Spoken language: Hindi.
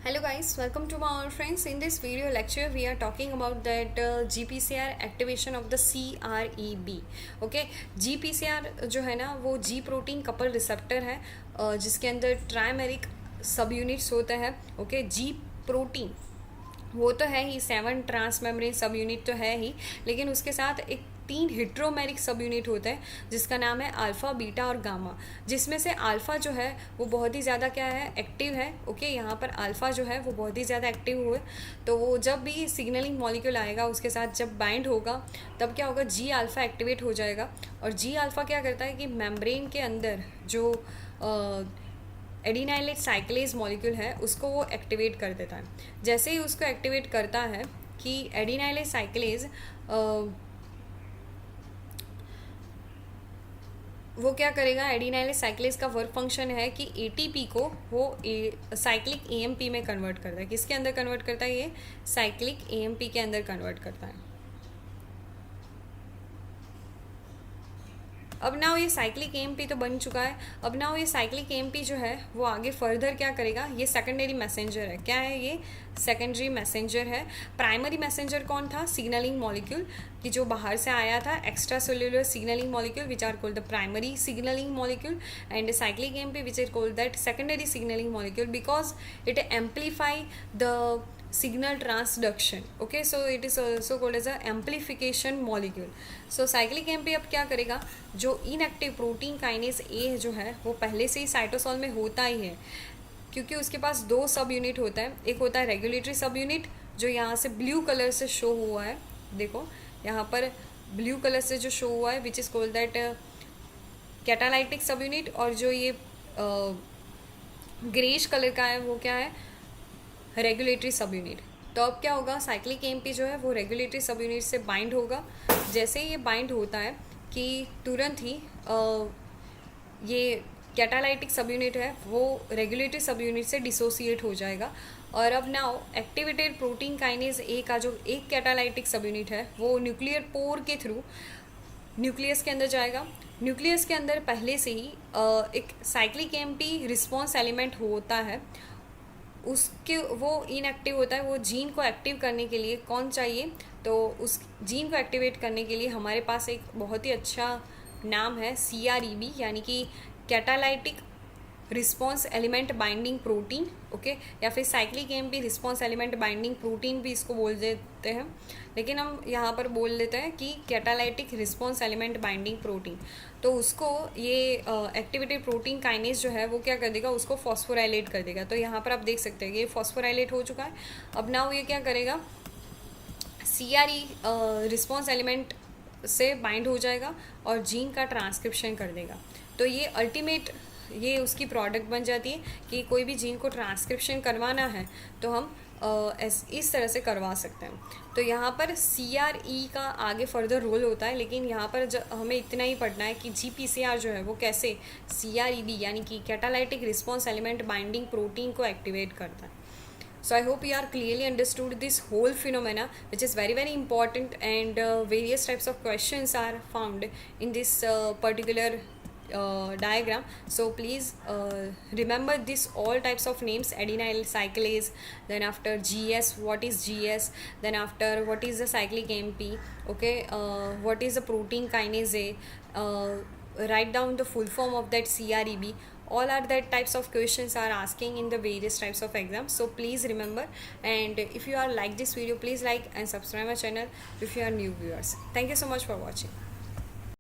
Hello guys, welcome to my all friends. In this video lecture we are talking about that GPCR activation of the CREB. Okay, GPCR जो है ना वो G प्रोटीन कपल रिसेप्टर है जिसके अंदर ट्राइमेरिक सब यूनिट्स होते हैं. ओके, G प्रोटीन वो तो है ही, 7 ट्रांस मेम्ब्रेन सब यूनिट तो है ही, लेकिन उसके साथ एक 3 हिट्रोमेरिक सब यूनिट होते हैं जिसका नाम है अल्फ़ा, बीटा और गामा. जिसमें से अल्फ़ा जो है वो बहुत ही ज़्यादा क्या है, एक्टिव है. ओके, यहाँ पर अल्फ़ा जो है वो बहुत ही ज़्यादा एक्टिव हुए, तो वो जब भी सिग्नलिंग मॉलिक्यूल आएगा उसके साथ जब बाइंड होगा तब क्या होगा, जी अल्फ़ा एक्टिवेट हो जाएगा. और जी अल्फ़ा क्या करता है कि मेम्ब्रेन के अंदर जो एडिनाइलेट साइक्लेज मॉलिक्यूल है उसको वो एक्टिवेट कर देता है. जैसे ही उसको एक्टिवेट करता है कि एडिनाइलेट साइक्लेज वो क्या करेगा, एडिनाइलेट साइक्लेज का वर्क फंक्शन है कि एटीपी को वो साइक्लिक एएमपी में कन्वर्ट करता है. किसके अंदर कन्वर्ट करता है, ये साइक्लिक एएमपी के अंदर कन्वर्ट करता है. अब नाउ ये साइक्लिक एएमपी तो बन चुका है. अब नाउ ये साइक्लिक एएमपी जो है वो आगे फर्दर क्या करेगा, ये सेकेंडरी मैसेंजर है. क्या है ये, सेकेंडरी मैसेंजर है. प्राइमरी मैसेंजर कौन था, सिग्नलिंग मॉलिक्यूल कि जो बाहर से आया था, extra cellular signalling molecule which are called the primary signalling molecule, and cyclic AMP which is called that secondary signalling molecule because it amplify the signal transduction. Okay, so it is also called as a amplification molecule. So cyclic AMP अब क्या करेगा, जो इनएक्टिव प्रोटीन काइनेज ए जो है वो पहले से ही साइटोसॉल में होता ही है, क्योंकि उसके पास 2 सब यूनिट होता है. एक होता है रेगुलेटरी सब यूनिट जो यहाँ से ब्लू कलर से शो हुआ है, देखो यहाँ पर ब्लू कलर से जो शो हुआ है which is called that catalytic सब यूनिट, और जो ये ग्रेश कलर का है वो क्या है, रेगुलेटरी सब यूनिट. तो अब क्या होगा, साइक्लिक एएमपी जो है वो रेगुलेटरी सब यूनिट से बाइंड होगा. जैसे ही ये बाइंड होता है कि तुरंत ही ये कैटालाइटिक सब यूनिट है वो रेगुलेटरी सब यूनिट से डिसोसिएट हो जाएगा. और अब now activated protein kinase A का जो एक कैटालाइटिक सब यूनिट है वो न्यूक्लियर पोर के थ्रू न्यूक्लियस के अंदर जाएगा. न्यूक्लियस के अंदर पहले से ही एक साइक्लिक एएमपी रिस्पॉन्स एलिमेंट होता है, उसके वो इनएक्टिव होता है. वो जीन को एक्टिव करने के लिए कौन चाहिए, तो उस जीन को एक्टिवेट करने के लिए हमारे पास एक बहुत ही अच्छा नाम है CREB, यानी कि catalytic response element binding protein. Okay, या फिर cyclic AMP response element binding protein भी इसको बोल देते हैं, लेकिन हम यहाँ पर बोल लेते हैं कि catalytic response element binding protein. तो उसको ये एक्टिवेटेड प्रोटीन काइनेज जो है वो क्या कर देगा, उसको फॉस्फोराइलेट कर देगा. तो यहाँ पर आप देख सकते हैं कि ये फॉस्फोराइलेट हो चुका है. अब नाउ ये क्या करेगा, CRE रिस्पॉन्स एलिमेंट से बाइंड हो जाएगा और जीन का ट्रांसक्रिप्शन कर देगा. तो ये अल्टीमेट ये उसकी प्रोडक्ट बन जाती है कि कोई भी जीन को ट्रांसक्रिप्शन करवाना है तो हम इस तरह से करवा सकते हैं. तो यहाँ पर CRE का आगे फर्दर रोल होता है, लेकिन यहाँ पर हमें इतना ही पढ़ना है कि GPCR जो है वो कैसे CREB यानी कि catalytic response element binding protein को एक्टिवेट करता है. So I hope you are clearly understood this whole phenomena, which is very very important, and various types of questions are found in this particular diagram. So please remember this all types of names: adenyl cyclase, then after GS, what is GS, then after what is the cyclic AMP, okay, what is the protein kinase A, write down the full form of that CREB. All are that types of questions are asking in the various types of exams, so please remember. And if you are like this video, please like and subscribe my channel if you are new viewers. Thank you so much for watching.